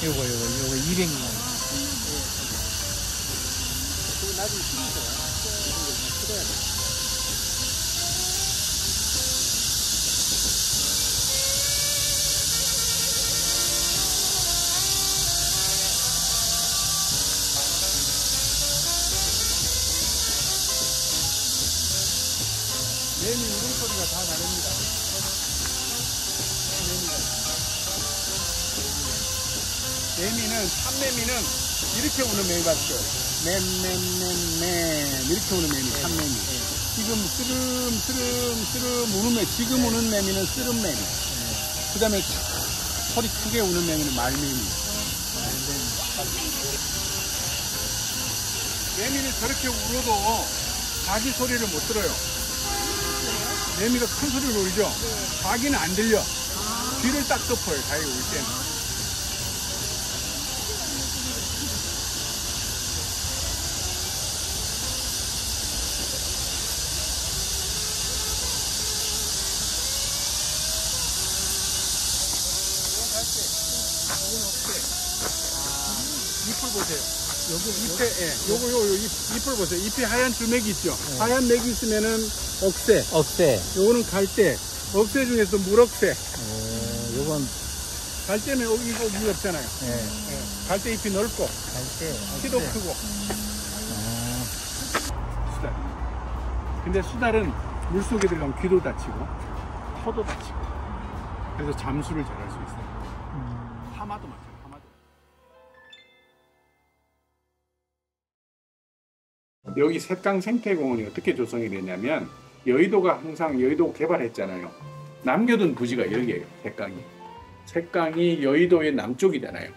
요거 200만 원. 그거 나중에 심어서 풀어야 돼. 매미 울음소리가 다 다릅니다. 매미는, 참매미는 이렇게 우는 매미 같죠? 맴 이렇게 우는 매미, 참매미. 지금 쓰름 우는 매미, 지금 우는 매미는 쓰름 매미. 그 다음에 소리 크게 우는 매미는 말매미. 매미는 저렇게 울어도 자기 소리를 못 들어요. 매미가 큰 소리를 울죠? 자기는 안 들려. 귀를 딱 덮어요, 자기가 울 때는. 잎을 보세요. 여기 잎에, 예, 요거 잎을 보세요. 잎에 하얀 줄맥이 있죠? 네. 하얀 맥이 있으면은 억새. 요거는 갈대. 억새 중에서 물억새. 요건 갈대는 여기 없잖아요. 갈대 잎이 넓고. 키도 크고. 수달. 근데 수달은 물속에 들어가면 귀도 다치고, 혀도 다치고. 그래서 잠수를 잘할 수 있어요. 하마도 마찬가지예요. 여기 색강 생태공원이 어떻게 조성이 되냐면 여의도가 항상 여의도 개발했잖아요. 남겨둔 부지가 여기예요. 색강이 여의도의 남쪽이잖아요.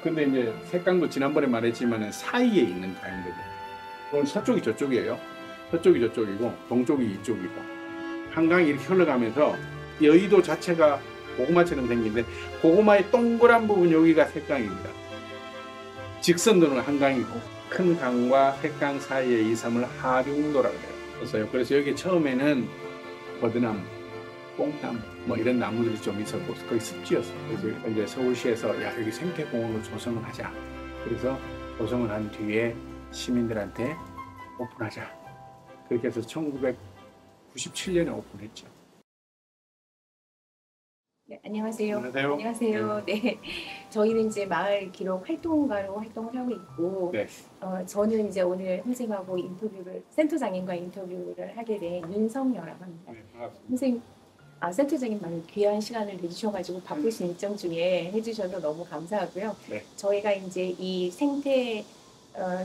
근데 이제 색강도 지난번에 말했지만 사이에 있는 자연거든. 그럼 서쪽이 저쪽이에요. 서쪽이 저쪽이고 동쪽이 이쪽이고 한강이 이렇게 흘러가면서 여의도 자체가 고구마처럼 생긴데 고구마의 동그란 부분 여기가 색강입니다. 직선도는 한강이고 큰 강과 색강 사이의 이 섬을 하중도라고 해요. 그래서 여기 처음에는 버드나무, 뽕나무 뭐 이런 나무들이 좀 있었고 거의 습지였어요. 그래서 이제 서울시에서 야 여기 생태공원으로 조성을 하자. 그래서 조성을 한 뒤에 시민들한테 오픈하자. 그렇게 해서 1997년에 오픈했죠. 네, 안녕하세요. 안녕하세요. 네. 저희는 이제 마을 기록 활동가로 활동을 하고 있고, 네. 저는 이제 오늘 선생님하고 센터장님과 인터뷰를 하게 된 윤성여라고 합니다. 네, 반갑습니다. 선생님, 센터장님 많은 귀한 시간을 내주셔가지고 바쁘신 일정 중에 해주셔서 너무 감사하고요. 네. 저희가 이제 이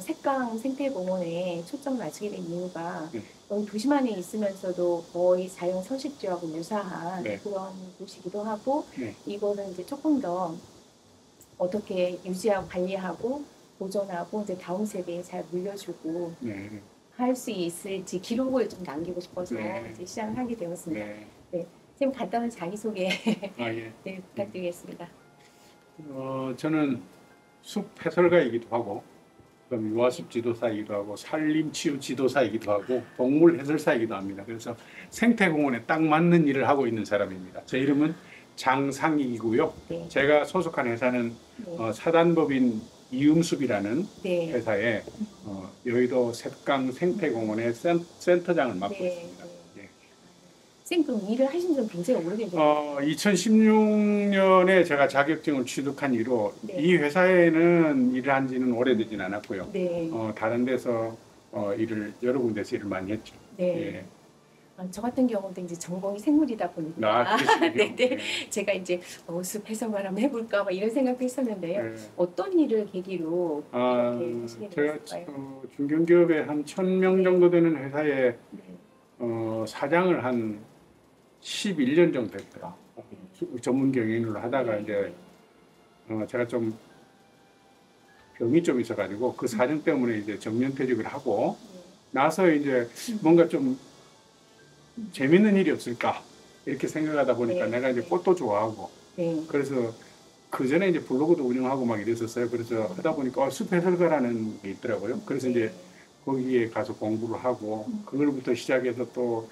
색강 생태공원에 초점을 맞추게 된 이유가 여기 도심 안에 있으면서도 거의 자연 서식지하고 유사한 그런 곳이기도 하고 이거는 이제 조금 더 어떻게 유지하고 관리하고 보존하고 이제 다음 세대에 잘 물려주고 할 수 있을지 기록을 좀 남기고 싶어서 이제 시작을 하게 되었습니다. 네. 선생님 간단한 자기소개 네, 부탁드리겠습니다. 저는 숲 해설가이기도 하고 그럼 유아숲 지도사이기도 하고 산림치유 지도사이기도 하고 동물 해설사이기도 합니다. 그래서 생태공원에 딱 맞는 일을 하고 있는 사람입니다. 제 이름은 장상익이고요. 제가 소속한 회사는 사단법인 이음숲이라는 회사에 여의도 색강 생태공원의 센터장을 맡고 있습니다. 선생님 그럼 일을 하신 지 굉장히 오래되셨나요? 2016년에 제가 자격증을 취득한 이후로 이 회사에는 일을 한 지는 오래되진 않았고요. 다른 데서 여러 군데서 일을 많이 했죠. 저 같은 경우도 이제 전공이 생물이다 보니까 제가 이제 숲 해석을 한번 해볼까 막 이런 생각도 했었는데요. 어떤 일을 계기로 이렇게 하시게 되셨을까요? 제가 중견기업에 한 1000명 정도 되는 회사에 사장을 한 11년 정도 됐어요. 전문 경영으로 하다가 이제 제가 좀 병이 좀 있어가지고 그 사정 때문에 이제 정년퇴직을 하고 나서 이제 뭔가 좀 재밌는 일이 없을까 이렇게 생각하다 보니까 내가 이제 꽃도 좋아하고 그래서 그 전에 이제 블로그도 운영하고 막 이랬었어요. 그래서 하다 보니까 숲 해설가라는 게 있더라고요. 그래서 이제 거기에 가서 공부를 하고 그걸부터 시작해서 또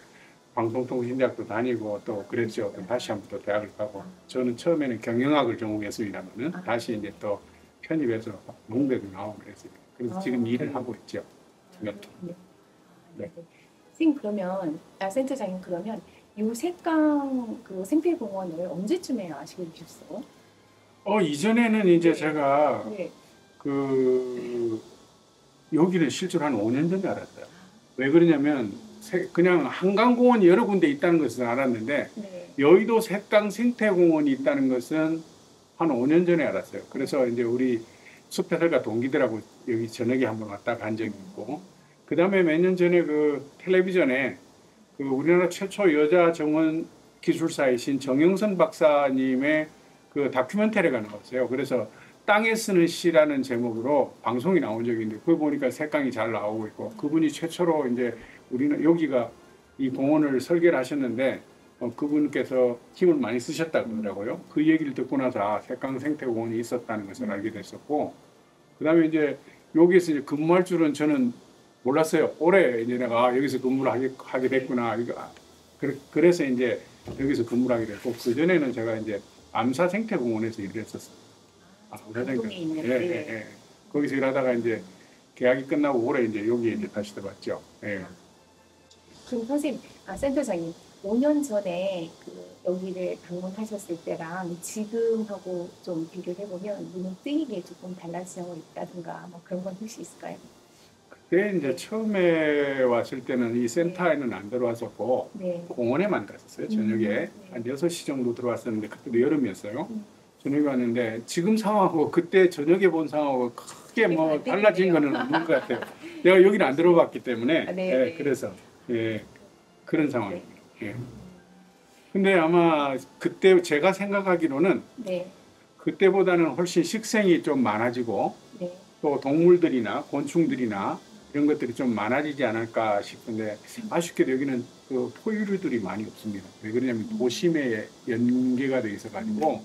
방송통신대학도 다니고 또 그랬죠. 또 다시 한번 또 대학을 가고 저는 처음에는 경영학을 전공했습니다만은 다시 이제 또 편입해서 농대도 나오고 그랬습니다. 그래서 지금 일을 하고 있죠. 네. 네. 선생님 그러면 센터장님 그러면 이 색강 그 생태공원을 언제쯤에 아시게 되셨어요? 이전에는 이제 제가 네. 여기는 실제로 한 5년 전에 알았어요. 왜 그러냐면 그냥 한강공원이 여러 군데 있다는 것은 알았는데 네. 여의도 색강 생태공원이 있다는 것은 한 5년 전에 알았어요. 그래서 이제 우리 숲해설가 동기들하고 여기 저녁에 한번 왔다 간 적이 있고 그 다음에 몇 년 전에 그 텔레비전에 그 우리나라 최초 여자 정원 기술사이신 정영선 박사님의 그 다큐멘터리가 나왔어요. 그래서 땅에 쓰는 시라는 제목으로 방송이 나온 적이 있는데 그거 보니까 색강이 잘 나오고 있고 그분이 최초로 이제 우리는 여기가 이 공원을 설계를 하셨는데 그분께서 힘을 많이 쓰셨다고 그러더라고요. 그 얘기를 듣고 나서 색강 생태공원이 있었다는 것을 알게 됐었고 그 다음에 이제 여기에서 이제 근무할 줄은 저는 몰랐어요. 올해 이제 내가 여기서 근무를 하게 됐구나. 그래서 이제 여기서 근무를 하게 됐고 그 전에는 제가 이제 암사 생태공원에서 일을 했었어요. 동에 있는 예. 거기서 일하다가 이제 계약이 끝나고 올해 이제 여기에 이제 다시 들어왔죠. 예. 그럼 선생님, 센터장님 5년 전에 여기를 방문하셨을 때랑 지금하고 좀 비교를 해보면 눈에 띄게 조금 달라진 점이 있다든가 뭐 그런 건 혹시 있을까요? 그때 이제 처음에 왔을 때는 이 센터에는 안 들어왔었고 네. 공원에만 갔었어요. 저녁에 네. 한 6시 정도 들어왔었는데 그때도 여름이었어요. 저녁에 왔는데 지금 상황하고 그때 저녁에 본 상황하고 크게 뭐 달라진 거는 없는 것 같아요. 내가 여기는 안 들어봤기 때문에 네. 예, 그래서 그런 상황입니다. 예. 근데 아마 그때 제가 생각하기로는 네. 그때보다는 훨씬 식생이 좀 많아지고 네. 또 동물들이나 곤충들이나 이런 것들이 좀 많아지지 않을까 싶은데 아쉽게도 여기는 그 포유류들이 많이 없습니다. 왜 그러냐면 도심에 연계가 돼 있어 가지고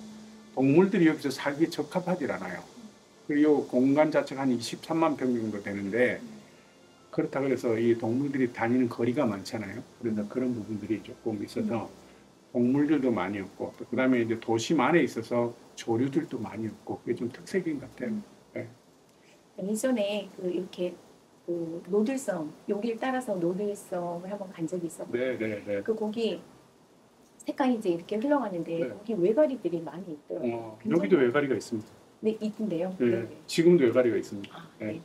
동물들이 여기서 살기 적합하지 않아요. 그리고 공간 자체가 한 23만 평 정도 되는데 그렇다 그래서 이 동물들이 다니는 거리가 많잖아요. 그래서 그런 부분들이 조금 있어서 동물들도 많이 없고 또 그다음에 이제 도심 안에 있어서 조류들도 많이 없고 그게 좀 특색인 것 같아요. 네. 예전에 이렇게 노들섬 여기를 따라서 노들섬을 한번 간 적이 있었거든요. 네. 거기 색깔이 이제 이렇게 흘러가는데 네. 거기 외가리들이 많이 있더라고요. 여기도 외가리가 있습니다. 네, 있던데요. 네. 지금도 외가리가 있습니다. 네.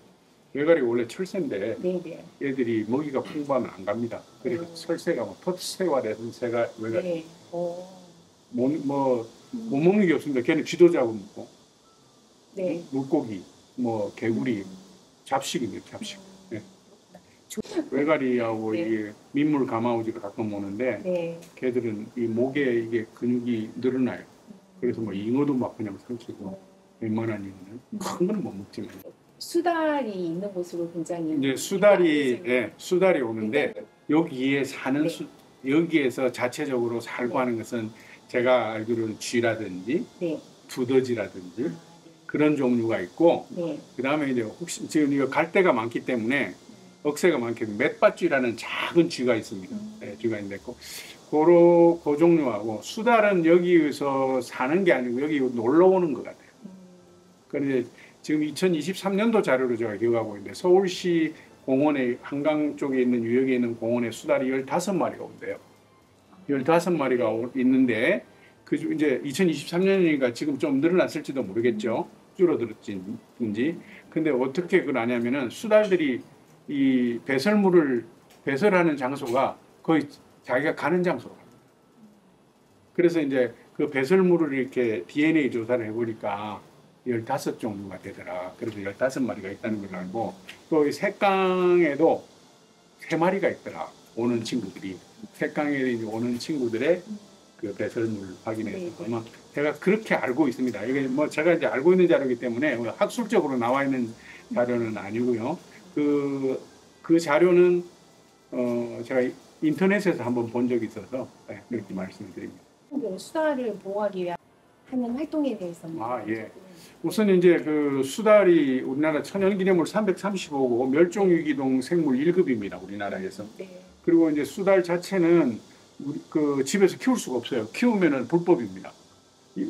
외가리가 원래 철새인데 네. 얘들이 먹이가 풍부하면 안 갑니다. 그래서 철새가 뭐 텃새화돼서 새가 외가리 네. 못 먹는 게 없습니다. 걔는 쥐도 잡아먹고 네. 물고기, 뭐 개구리, 잡식입니다. 잡식. 네. 외가리하고 네. 이게 민물 가마우지가 가끔 오는데 네. 걔들은 이 목에 이게 근육이 늘어나요. 그래서 뭐 잉어도 막 그냥 삼키고 웬만한 잉어는 큰 거는 못 먹지만 수달이 있는 곳으로 굉장히 이제 수달이 오는데 여기에 사는 여기에서 자체적으로 살고 하는 것은 제가 알기로는 쥐라든지 네. 두더지라든지 그런 종류가 있고 네. 그다음에 이제 혹시 지금 이거 갈대가 많기 때문에 억새가 많기 때문에 맷밭쥐라는 작은 쥐가 있습니다. 네, 쥐가 있는데 그 종류하고 수달은 여기서 사는 게 아니고 여기 놀러 오는 것 같아요. 그런데 지금 2023년도 자료로 제가 기억하고 있는데 서울시 공원에 한강 쪽에 있는 유역에 있는 공원에 수달이 15마리가 온대요. 15마리가 있는데 이제 2023년이니까 지금 좀 늘어났을지도 모르겠죠. 줄어들었는지. 근데 어떻게 그걸 아냐면은 수달들이 이 배설하는 장소가 거의 자기가 가는 장소가. 그래서 이제 그 배설물을 이렇게 DNA 조사를 해보니까 15종류가 되더라. 그래서 15마리가 있다는 걸 알고 또 이 색강에도 3마리가 있더라. 오는 친구들이. 색강에 오는 친구들의 그 배설물 확인해서 아마 제가 그렇게 알고 있습니다. 이게 뭐 제가 이제 알고 있는 자료이기 때문에 학술적으로 나와 있는 자료는 아니고요. 그 자료는 제가 인터넷에서 한번 본 적이 있어서 그렇게 말씀을 드립니다. 수달을 보호하기 위한 하는 활동에 대해서는 우선 이제 그 수달이 우리나라 천연기념물 335고 멸종위기동 생물 1급입니다. 우리나라에서. 네. 그리고 이제 수달 자체는 그 집에서 키울 수가 없어요. 키우면은 불법입니다.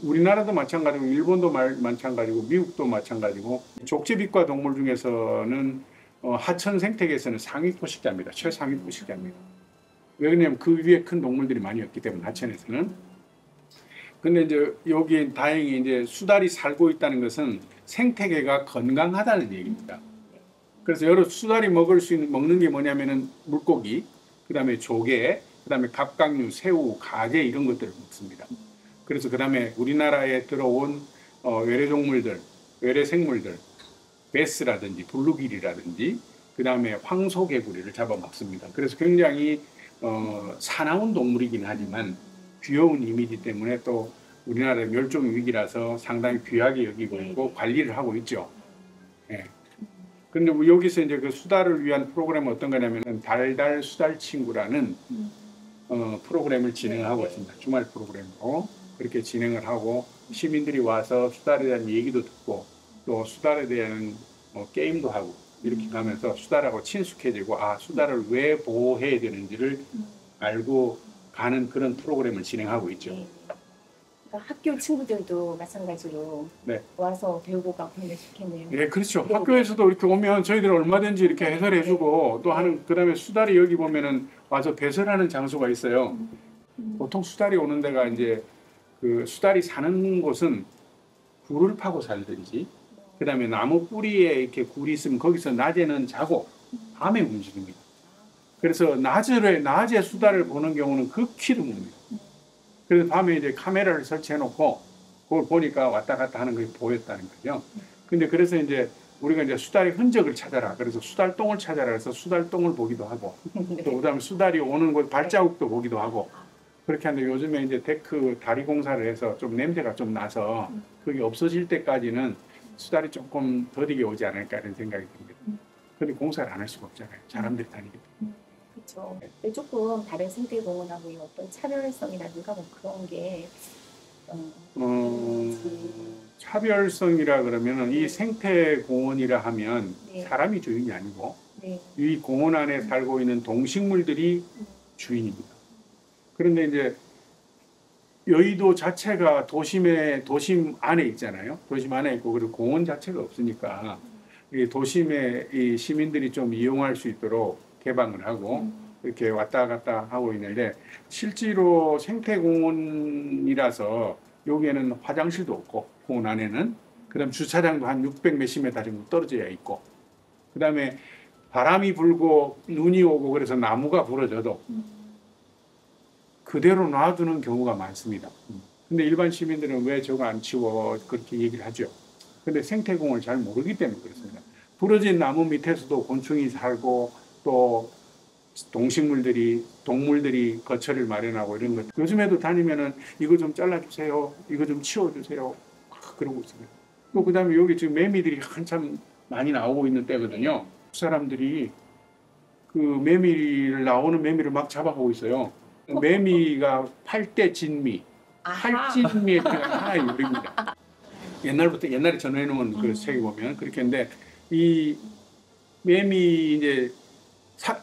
우리나라도 마찬가지고 일본도 마찬가지고 미국도 마찬가지고 족제비과 동물 중에서는 하천 생태계에서는 상위 포식자입니다. 최상위 포식자입니다. 왜냐하면 그 위에 큰 동물들이 많이 없기 때문에 하천에서는. 근데 이제 여기 다행히 이제 수달이 살고 있다는 것은 생태계가 건강하다는 얘기입니다. 그래서 여러 수달이 먹는 게 뭐냐면은 물고기, 그다음에 조개, 그다음에 갑각류, 새우, 가재 이런 것들을 먹습니다. 그래서 그다음에 우리나라에 들어온 외래동물들, 외래생물들, 베스라든지 블루길이라든지 그다음에 황소개구리를 잡아먹습니다. 그래서 굉장히 사나운 동물이긴 하지만 귀여운 이미지 때문에 또 우리나라의 멸종 위기라서 상당히 귀하게 여기고 있고 관리를 하고 있죠. 예. 그런데 뭐 여기서 이제 그 수달을 위한 프로그램은 어떤 거냐면은 달달 수달 친구라는 프로그램을 진행하고 있습니다. 주말 프로그램으로 그렇게 진행을 하고 시민들이 와서 수달에 대한 얘기도 듣고 또 수달에 대한 게임도 하고 이렇게 가면서 수달하고 친숙해지고 수달을 왜 보호해야 되는지를 알고 가는 그런 프로그램을 진행하고 있죠. 그러니까 학교 친구들도 마찬가지로 와서 배우고 가고 하면 좋겠네요. 네, 그렇죠. 학교에서도 이렇게 오면 저희들 얼마든지 이렇게 해설해주고 또 하는 그다음에 수달이 여기 보면은 와서 배설하는 장소가 있어요. 보통 수달이 오는 데가 이제 그 수달이 사는 곳은 굴을 파고 살든지 그다음에 나무 뿌리에 이렇게 굴이 있으면 거기서 낮에는 자고 밤에 움직입니다. 그래서 낮에 수달을 보는 경우는 극히 드뭅니다. 그래서 밤에 이제 카메라를 설치해놓고 그걸 보니까 왔다 갔다 하는 게 보였다는 거죠. 근데 그래서 이제 우리가 이제 수달의 흔적을 찾아라. 그래서 수달똥을 찾아라. 그래서 수달똥을 보기도 하고 또 그다음에 수달이 오는 곳 발자국도 보기도 하고 그렇게 하는데 요즘에 이제 데크 다리 공사를 해서 좀 냄새가 좀 나서 그게 없어질 때까지는 수달이 조금 더디게 오지 않을까 이런 생각이 듭니다. 그런데 공사를 안 할 수가 없잖아요. 사람들이 다니기 때문에. 그렇죠. 조금 다른 생태공원하고의 어떤 차별성이라든가 뭐 그런 게 차별성이라 그러면은 이 생태공원이라 하면 사람이 주인이 아니고 이 공원 안에 살고 있는 동식물들이 주인입니다. 그런데 이제 여의도 자체가 도심 안에 있잖아요. 도심 안에 있고 그리고 공원 자체가 없으니까 이 도심에 이 시민들이 좀 이용할 수 있도록 개방을 하고 이렇게 왔다 갔다 하고 있는데 실제로 생태공원이라서 여기에는 화장실도 없고 공원 안에는 그다음 주차장도 한 600 몇십 미터 정도 떨어져야 있고 그다음에 바람이 불고 눈이 오고 그래서 나무가 부러져도 그대로 놔두는 경우가 많습니다. 근데 일반 시민들은 왜 저거 안 치워 그렇게 얘기를 하죠. 근데 생태공원을 잘 모르기 때문에 그렇습니다. 부러진 나무 밑에서도 곤충이 살고 또 동물들이 거처를 마련하고 이런 것. 요즘에도 다니면은 이거 좀 잘라주세요. 이거 좀 치워주세요. 그러고 있습니다. 또 그다음에 여기 지금 매미들이 한참 많이 나오고 있는 때거든요. 사람들이 그 나오는 매미를 막 잡아가고 있어요. 매미가 팔대 진미, 팔진미에 하나의 요리입니다. 옛날에 전해놓은 그 책에 보면 그렇게 했는데 이 매미 이제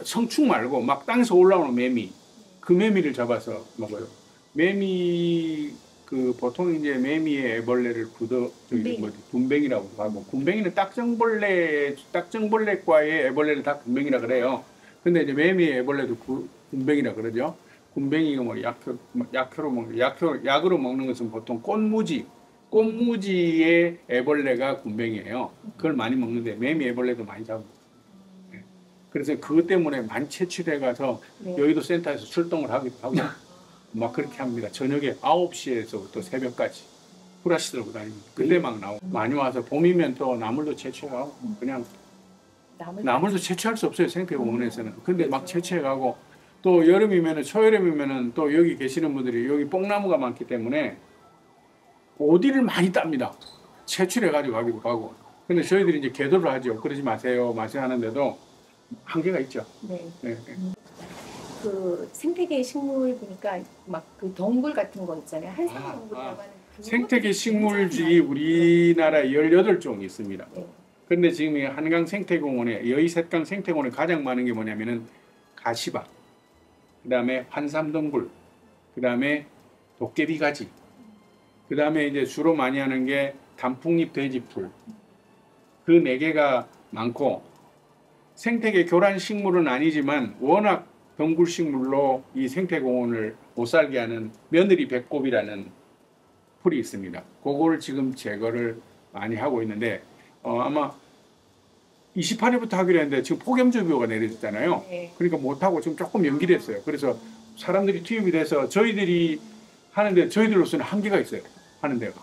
성충 말고 막 땅에서 올라오는 매미, 그 매미를 잡아서 먹어요. 매미 그 보통 이제 매미의 애벌레를 군뱅이라고 하고 군뱅이는 딱정벌레과의 애벌레를 다 군뱅이라 그래요. 근데 이제 매미의 애벌레도 군뱅이라 그러죠. 군뱅이가 뭐 약으로 먹는 것은 보통 꽃무지의 애벌레가 군뱅이에요. 그걸 많이 먹는데 매미 애벌레도 많이 잡고. 그래서 그것 때문에 많이 채취돼 가서 여의도 센터에서 출동을 하기도 하고 막 그렇게 합니다. 저녁에 9시에서부터 새벽까지 후라시 들고 다닙니다. 그때 막 나오고 많이 와서 봄이면 또 나물도 채취하고 그냥 나물도 채취할 수 없어요. 생태공원에서는. 근데 막 채취해가고 또 여름이면은 초여름이면은 또 여기 계시는 분들이 여기 뽕나무가 많기 때문에 오디를 많이 땁니다. 채취해가지고 가기도 하고. 근데 저희들이 이제 계도를 하죠. 그러지 마세요 하는데도 한계가 있죠. 네. 그 생태계 식물 보니까 막 그 덩굴 같은 거 있잖아요. 한산 덩굴이라고 하는 생태계 식물들이 우리나라에 18종이 있습니다. 그런데 지금 이 한강 생태공원에 여의셋강 생태공원에 가장 많은 게 뭐냐면은 가시박, 그다음에 환삼덩굴, 그 다음에 도깨비 가지, 그 다음에 이제 주로 많이 하는 게 단풍잎 돼지풀, 그 네 개가 많고, 생태계 교란 식물은 아니지만 워낙 덩굴식물로 이 생태공원을 못 살게 하는 며느리 배꼽이라는 풀이 있습니다. 그거를 지금 제거를 많이 하고 있는데, 아마 28일부터 하기로 했는데 지금 폭염주의보가 내려졌잖아요. 네. 그러니까 못하고 지금 조금 연기됐어요. 그래서 사람들이 투입이 돼서 저희들이 하는데 저희들로서는 한계가 있어요. 하는 데가.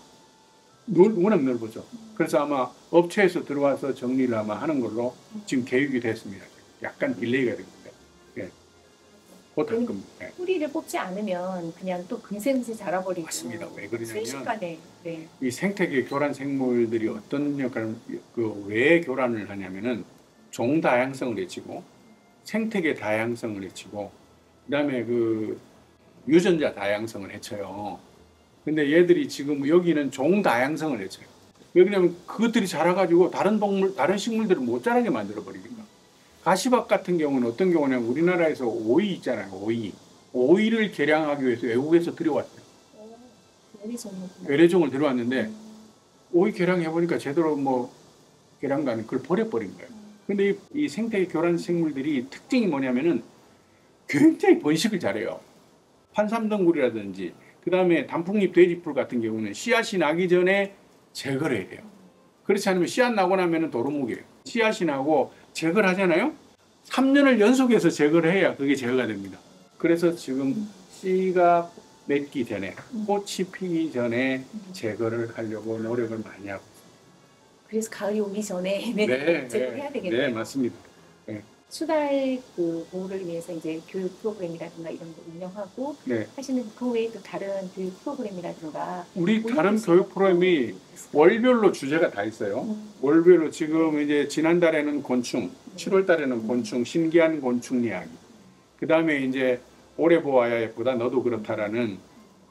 워낙 넓어져. 그래서 아마 업체에서 들어와서 정리를 아마 하는 걸로 지금 계획이 됐습니다. 약간 딜레이가 됩니다. 예. 곧 할 겁니다. 예. 뿌리를 뽑지 않으면 그냥 또 금세 자라버리고. 맞습니다. 왜 그러냐면 순식간에. 네. 이 생태계 교란 생물들이 어떤 역할을 왜 교란을 하냐면은 종 다양성을 해치고 생태계 다양성을 해치고 그다음에 그 유전자 다양성을 해쳐요. 근데 얘들이 지금 여기는 종 다양성을 해쳐요. 왜 그러냐면 그것들이 자라가지고 다른 동물, 다른 식물들을 못 자라게 만들어 버리니까. 가시박 같은 경우는 어떤 경우냐면 우리나라에서 오이 있잖아요. 오이를 개량하기 위해서 외국에서 들여왔어요. 외래종을 들어왔는데 오이 개량해보니까 제대로 뭐 개량도 아니고 그걸 버려버린 거예요. 근데 이 생태 교란 생물들이 특징이 뭐냐면은 굉장히 번식을 잘해요. 환삼덩굴이라든지 그 다음에 단풍잎 돼지풀 같은 경우는 씨앗이 나기 전에 제거를 해야 돼요. 그렇지 않으면 씨앗 나고 나면은 도루묵이에요. 씨앗이 나고 제거를 하잖아요. 3년을 연속해서 제거를 해야 그게 제거가 됩니다. 그래서 지금 씨가 맺기 전에 꽃이 피기 전에 제거를 하려고 노력을 많이 하고 있습니다. 그래서 가을이 오기 전에 제거를 해야 되겠네요. 네, 맞습니다. 네. 수달 그 보호를 위해서 이제 교육 프로그램이라든가 이런 거 운영하고 네. 하시는 그 외에 또 다른 교육 프로그램이라든가 우리 다른 교육 프로그램이 월별로 주제가 다 있어요. 월별로 지금 이제 지난달에는 곤충, 7월달에는 곤충, 신기한 곤충 이야기. 그 다음에 이제 오래 보아야 예쁘다 너도 그렇다라는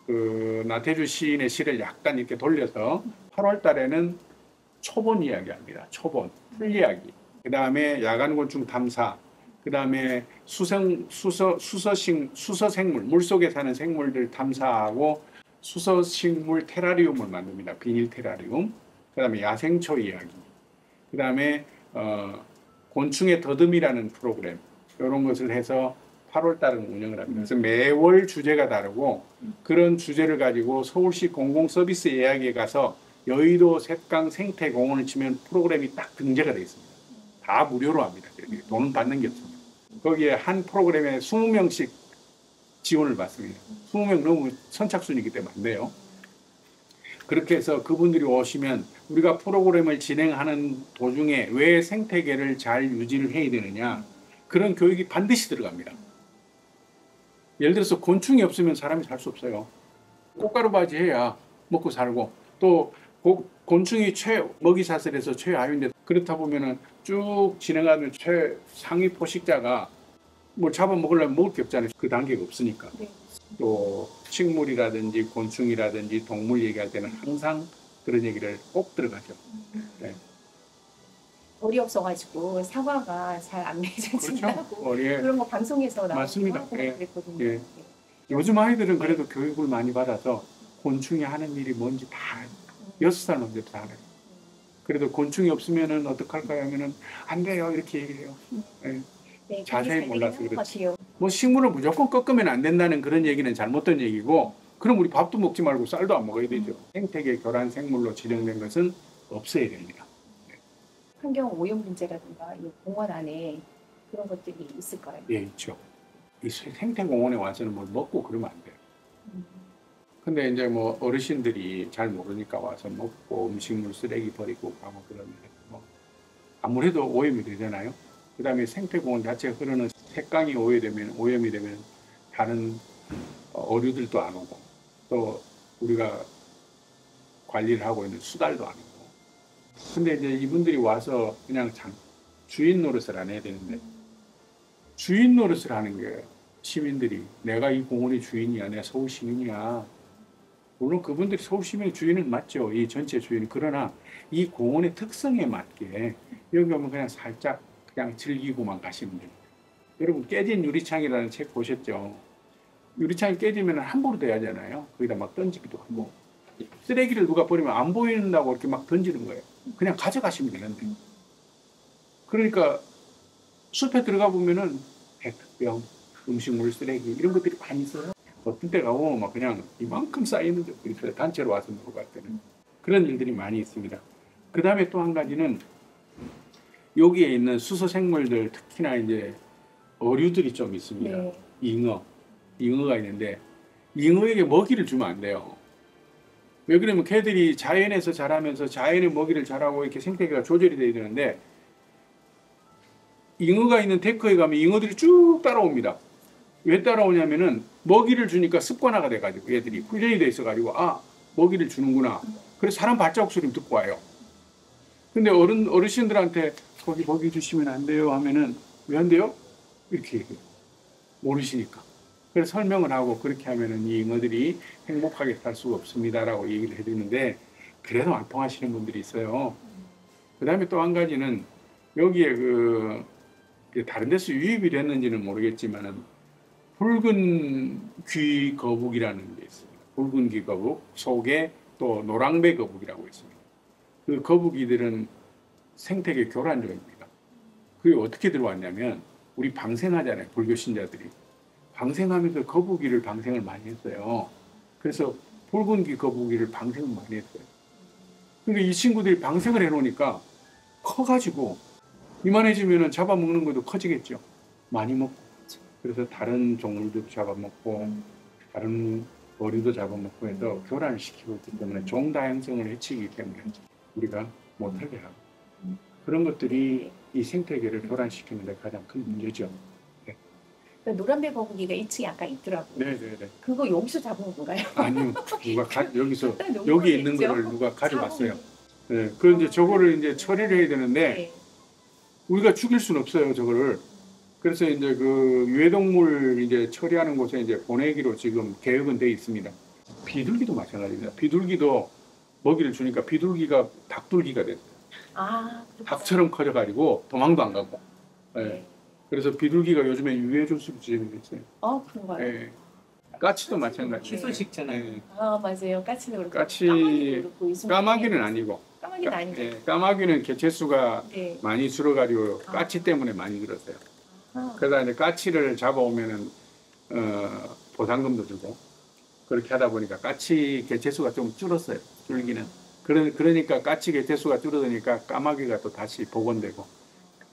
그 나태주 시인의 시를 약간 이렇게 돌려서 8월달에는 초본 이야기합니다. 초본, 풀 이야기. 그 다음에 야간곤충 탐사, 그 다음에 수서생물, 물속에 사는 생물들 탐사하고 수서식물 테라리움을 만듭니다. 비닐 테라리움. 그 다음에 야생초 이야기. 그 다음에 곤충의 더듬이라는 프로그램. 이런 것을 해서 8월달은 운영을 합니다. 그래서 매월 주제가 다르고 그런 주제를 가지고 서울시 공공서비스 예약에 가서 여의도 샛강 생태공원을 치면 프로그램이 딱 등재가 되어 있습니다. 다 무료로 합니다. 돈은 받는 게 없습니다. 거기에 한 프로그램에 20명씩 지원을 받습니다. 20명 너무 선착순이기 때문에 안 돼요. 그렇게 해서 그분들이 오시면 우리가 프로그램을 진행하는 도중에 왜 생태계를 잘 유지를 해야 되느냐 그런 교육이 반드시 들어갑니다. 예를 들어서 곤충이 없으면 사람이 살 수 없어요. 꽃가루 바지 해야 먹고 살고 또 곤충이 먹이사슬에서 최하위인데 그렇다 보면은 쭉 진행하면 최상위 포식자가 뭘 잡아먹으려면 먹을 게 없잖아요. 그 단계가 없으니까. 네. 또 식물이라든지 곤충이라든지 동물 얘기할 때는 항상 그런 얘기를 꼭 들어가죠. 네. 벌이 없어가지고 사과가 잘 안 맺어진다고 그렇죠? 예. 그런 거 방송에서 맞습니다. 나오고 예. 그랬거든요. 예. 요즘 아이들은 그래도 교육을 많이 받아서 곤충이 하는 일이 뭔지 다 알아요. 6살 넘게도 다 알아요. 그래도 곤충이 없으면은 어떡할까요? 하면은 안 돼요. 이렇게 얘기를 해요. 예. 네, 자세히 몰라서 그렇지. 그렇지. 뭐 식물을 무조건 꺾으면 안 된다는 그런 얘기는 잘못된 얘기고 그럼 우리 밥도 먹지 말고 쌀도 안 먹어야 되죠. 생태계 교란 생물로 지정된 것은 없어야 됩니다. 환경 오염 문제라든가 이 공원 안에 그런 것들이 있을까요? 예, 있죠. 이 생태공원에 와서는 뭘 먹고 그러면 안 돼요. 근데 이제 뭐 어르신들이 잘 모르니까 와서 먹고 음식물 쓰레기 버리고 가고 그러면 뭐 아무래도 오염이 되잖아요. 그 다음에 생태공원 자체가 흐르는 샛강이 오염이 되면 다른 어류들도 안 오고 또 우리가 관리를 하고 있는 수달도 안 오고. 근데 이제 이분들이 와서 그냥 주인 노릇을 안 해야 되는데 주인 노릇을 하는 게 시민들이 내가 이 공원의 주인이야, 내가 서울 시민이야. 물론 그분들이 서울 시민의 주인은 맞죠. 이 전체 주인. 그러나 이 공원의 특성에 맞게 여기 오면 그냥 살짝 그냥 즐기고만 가시면 됩니다. 여러분 깨진 유리창이라는 책 보셨죠? 유리창이 깨지면 함부로 돼야잖아요. 거기다 막 던지기도 하고. 쓰레기를 누가 버리면 안 보인다고 이렇게 막 던지는 거예요. 그냥 가져가시면 되는데. 그러니까 숲에 들어가 보면은 페트병, 음식물 쓰레기 이런 것들이 많이 있어요. 어떤 때 가보면 막 그냥 이만큼 쌓이는 적도 있어요. 단체로 와서 놀러 갈 때는. 그런 일들이 많이 있습니다. 그 다음에 또 한 가지는 여기에 있는 수소 생물들, 특히나 이제 어류들이 좀 있습니다. 네. 잉어가 있는데 잉어에게 먹이를 주면 안 돼요. 왜 그러면 걔들이 자연에서 자라면서 자연의 먹이를 자라고 이렇게 생태계가 조절이 돼야 되는데 잉어가 있는 데크에 가면 잉어들이 쭉 따라옵니다. 왜 따라오냐면은 먹이를 주니까 습관화가 돼가지고 얘들이 훈련이 돼 있어가지고 아 먹이를 주는구나. 그래서 사람 발자국 소리 듣고 와요. 근데 어르신들한테 거기 먹이 주시면 안 돼요 하면은 왜 안 돼요? 이렇게 얘기해요. 모르시니까. 그래서 설명을 하고 그렇게 하면은 이 잉어들이 행복하게 살 수가 없습니다라고 얘기를 해드리는데 그래도 안 통하시는 분들이 있어요. 그 다음에 또 한 가지는 여기에 다른 데서 유입이 됐는지는 모르겠지만은 붉은 귀 거북이라는 게 있습니다. 붉은 귀 거북 속에 또 노랑배 거북이라고 있습니다. 그 거북이들은 생태계 교란종입니다. 그게 어떻게 들어왔냐면 우리 방생하잖아요. 불교 신자들이. 방생하면서 거북이를 방생을 많이 했어요. 그래서 붉은 귀 거북이를 방생을 많이 했어요. 그러니까 이 친구들이 방생을 해놓으니까 커가지고 이만해지면 잡아먹는 것도 커지겠죠. 많이 먹고. 그래서 다른 종류도 잡아먹고 다른 어류도 잡아먹고 해서 교란을 시키고 있기 때문에 종 다양성을 해치기 때문에 우리가 못하게 하고 그런 것들이 이 생태계를 교란시키는 데 가장 큰 문제죠. 네. 그러니까 노란배 거북이가 2층에 아까 있더라고요. 네네네. 그거 여기서 잡은 건가요? 아니요. 여기서 여기 있는 있죠? 거를 누가 가져갔어요. 네. 그 이제 저거를 이제 처리를 해야 되는데 네. 우리가 죽일 수는 없어요. 저거를. 그래서 이제 그 유해동물 이제 처리하는 곳에 이제 보내기로 지금 계획은 돼 있습니다. 비둘기도 마찬가지입니다. 비둘기도 먹이를 주니까 비둘기가 닭둘기가 됐어요. 아, 닭처럼 커져가지고 도망도 안 가고. 네. 네. 그래서 비둘기가 요즘에 유해조습지에 됐어요. 그런가요? 네. 까치도 마찬가지. 희소식잖아요. 네. 맞아요. 까치도 그렇고. 까치, 까마귀도 그렇고, 요즘에. 까마귀는 아니고. 까마귀는 아니죠. 네. 까마귀는 개체수가 네. 많이 줄어가지고 까치 때문에 많이 줄었어요. 그러다 이제 까치를 잡아오면은 보상금도 주고 그렇게 하다 보니까 까치 개체수가 좀 줄었어요. 줄기는. 그러니까 까치 개체수가 줄어드니까 까마귀가 또 다시 복원되고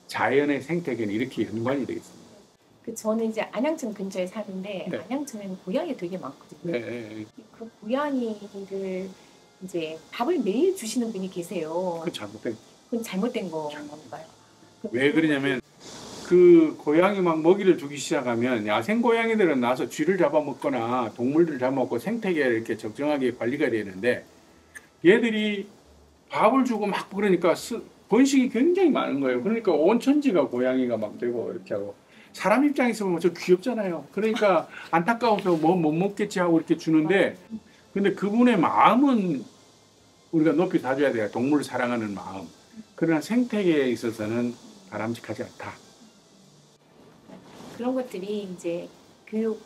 자연의 생태계는 이렇게 연관이 되어 있습니다. 저는 이제 안양천 근처에 사는데 네. 안양천에는 고양이 되게 많거든요. 네. 그 고양이를 이제 밥을 매일 주시는 분이 계세요. 그건 잘못된 건가요? 왜 그러냐면 그 고양이 막 먹이를 주기 시작하면 야생 고양이들은 나서 쥐를 잡아먹거나 동물들을 잡아먹고 생태계를 이렇게 적정하게 관리가 되는데 얘들이 밥을 주고 막 그러니까 번식이 굉장히 많은 거예요. 그러니까 온 천지가 고양이가 막 되고 이렇게 하고 사람 입장에서 보면 저 귀엽잖아요. 그러니까 안타까워서 뭐 못 먹겠지 하고 이렇게 주는데 근데 그분의 마음은 우리가 높이 사줘야 돼요. 동물을 사랑하는 마음. 그러나 생태계에 있어서는 바람직하지 않다. 그런 것들이 이제 교육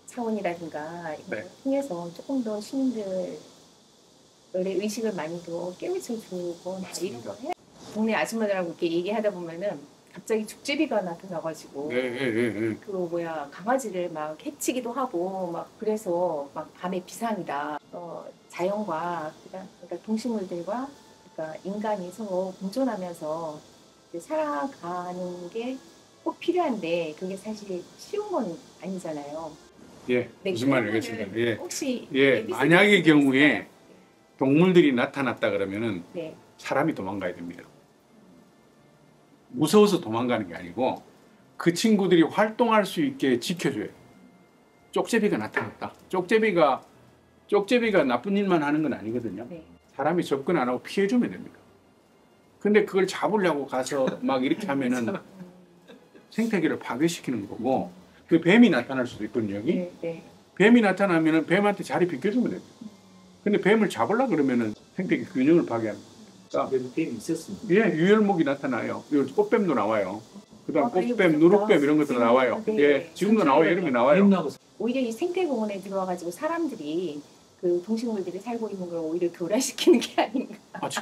차원이라든가 이런 네. 걸 통해서 조금 더 시민들의 의식을 많이 더 깨우쳐주고 이런 거 해야 동네 아줌마들하고 이렇게 얘기하다 보면은 갑자기 죽제비가 나타나가지고 강아지를 막 해치기도 하고 막 그래서 막 밤에 비상이다. 자연과 그러니까 동식물들과 그러니까 인간이 서로 공존하면서 살아가는 게 꼭 필요한데 그게 사실 쉬운 건 아니잖아요. 예, 네, 무슨 말인지 알겠습니다. 예, 혹시 만약의 경우에 동물들이 나타났다 그러면은 네. 사람이 도망가야 됩니다. 무서워서 도망가는 게 아니고 그 친구들이 활동할 수 있게 지켜줘요. 쪽제비가 나타났다. 쪽제비가 나쁜 일만 하는 건 아니거든요. 네. 사람이 접근 안 하고 피해주면 됩니다. 근데 그걸 잡으려고 가서 막 이렇게 하면은 생태계를 파괴시키는 거고 그 뱀이 나타날 수도 있거든요. 여기. 네, 네. 뱀이 나타나면은 뱀한테 자리 비켜주면 됩니다. 근데 뱀을 잡으려고 그러면은 생태계 균형을 파괴하는 거니까. 뱀이 있었습니다. 예, 유혈목이 나타나요. 꽃뱀도 나와요. 그다음 되게 꽃뱀, 무섭다. 누룩뱀 이런 것도 나와요. 네. 예, 지금도 나와요. 여름에 나와요. 뱀나고 오히려 이 생태공원에 들어와가지고 사람들이 그 동식물들이 살고 있는 걸 오히려 교란시키는 게 아닌가.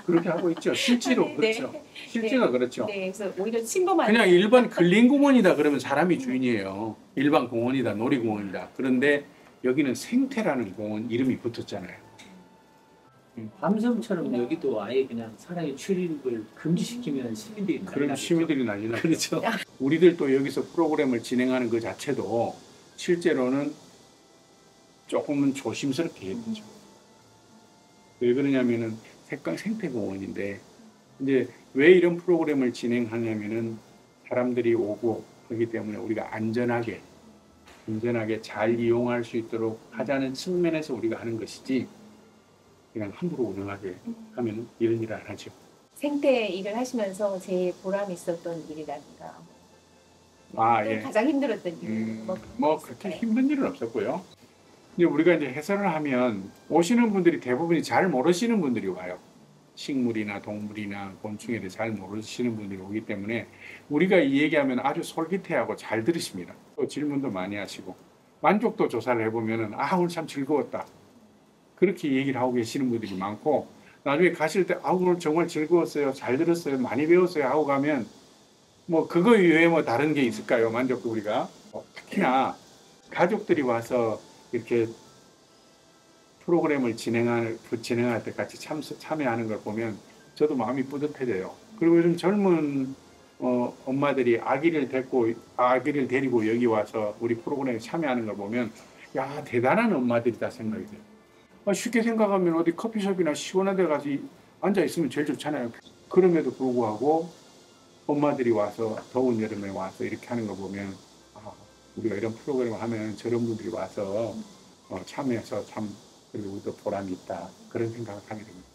그렇게 하고 있죠. 실제로 네. 그렇죠. 실제가 그렇죠. 네, 그래서 오히려 침범하는. 그냥 일반 근린공원이다 그러면 사람이 주인이에요. 일반 공원이다, 놀이공원이다. 그런데 여기는 생태라는 공원 이름이 붙었잖아요. 밤섬처럼 여기도 아예 그냥 사람의 출입을 금지시키면 시민들이 그럼 시민들이 난리 나죠. 그렇죠. 우리들 또 여기서 프로그램을 진행하는 그 자체도 실제로는 조금은 조심스럽게 해야 되죠. 왜 그러냐면은 색강 생태공원인데 이제 왜 이런 프로그램을 진행하냐면은 사람들이 오고 그렇기 때문에 우리가 안전하게 잘 이용할 수 있도록 하자는 측면에서 우리가 하는 것이지 그냥 함부로 운영하게 하면 이런 일을 안 하죠. 생태 일을 하시면서 제일 보람 있었던 일이라든가 예. 가장 힘들었던 일. 뭐 그렇게 힘든 일은 없었고요. 이제 우리가 이제 해설을 하면 오시는 분들이 대부분이 잘 모르시는 분들이 와요. 식물이나 동물이나 곤충에 대해 잘 모르시는 분들이 오기 때문에 우리가 이 얘기하면 아주 솔깃해하고 잘 들으십니다. 또 질문도 많이 하시고 만족도 조사를 해보면은 오늘 참 즐거웠다. 그렇게 얘기를 하고 계시는 분들이 많고 나중에 가실 때 오늘 정말 즐거웠어요. 잘 들었어요. 많이 배웠어요. 하고 가면 뭐 그거 이외에 뭐 다른 게 있을까요? 만족도 우리가 특히나 가족들이 와서 이렇게 프로그램을 진행할 때 같이 참여하는 걸 보면 저도 마음이 뿌듯해져요. 그리고 요즘 젊은 엄마들이 아기를 데리고 여기 와서 우리 프로그램에 참여하는 걸 보면 야 대단한 엄마들이다 생각이 돼요. 쉽게 생각하면 어디 커피숍이나 시원한 데 가서 앉아 있으면 제일 좋잖아요. 그럼에도 불구하고 엄마들이 와서 더운 여름에 와서 이렇게 하는 거 보면 우리가 이런 프로그램을 하면 저런 분들이 와서 참여해서 참 그리고 우리도 보람이 있다 그런 생각을 하게 됩니다.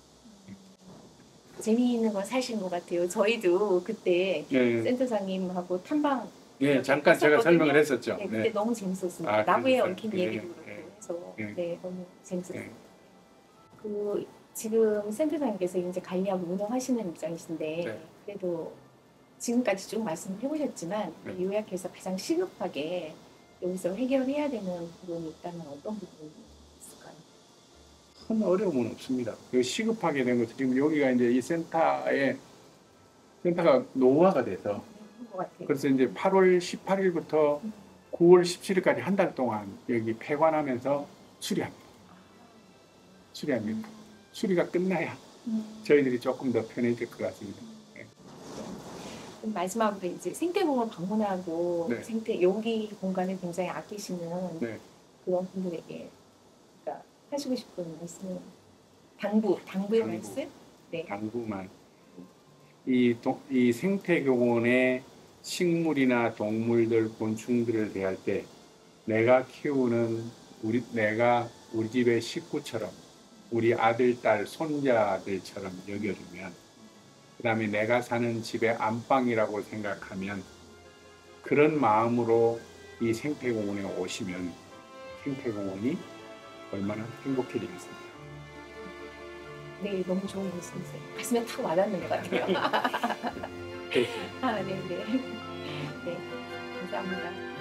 재미있는 건 사실인 것 같아요. 저희도 그때 센터장님하고 탐방 잠깐 제가 설명을 했었죠. 네, 그때 너무 재밌었습니다. 나무에 얽힌 얘기도 그렇고 해서 너무 재밌었어요. 그 지금 센터장님께서 이제 관리하고 운영하시는 입장이신데 그래도 지금까지 쭉 말씀을 해보셨지만 요약해서 가장 시급하게 여기서 해결해야 되는 부분이 있다면 어떤 부분이 있을까요? 큰 어려움은 없습니다. 시급하게 된 것은 지금 여기가 이제 이 센터가 노후화가 돼서 그래서 이제 8월 18일부터 9월 17일까지 한 달 동안 여기 폐관하면서 수리합니다. 수리가 끝나야 저희들이 조금 더 편해질 것 같습니다. 마지막으로 이제 생태공원 방문하고 여기 공간을 굉장히 아끼시는 그런 분들에게 그러니까 하시고 싶은 말씀은 당부의 말씀? 당부만. 이 생태공원의 식물이나 동물들, 곤충들을 대할 때 내가 키우는 우리 집의 식구처럼 우리 아들, 딸, 손자들처럼 여겨주면 그 다음에 내가 사는 집의 안방이라고 생각하면 그런 마음으로 이 생태공원에 오시면 생태공원이 얼마나 행복해지겠습니까? 네, 너무 좋은 말씀이세요. 가슴에 탁 와닿는 것 같아요. 네, 감사합니다.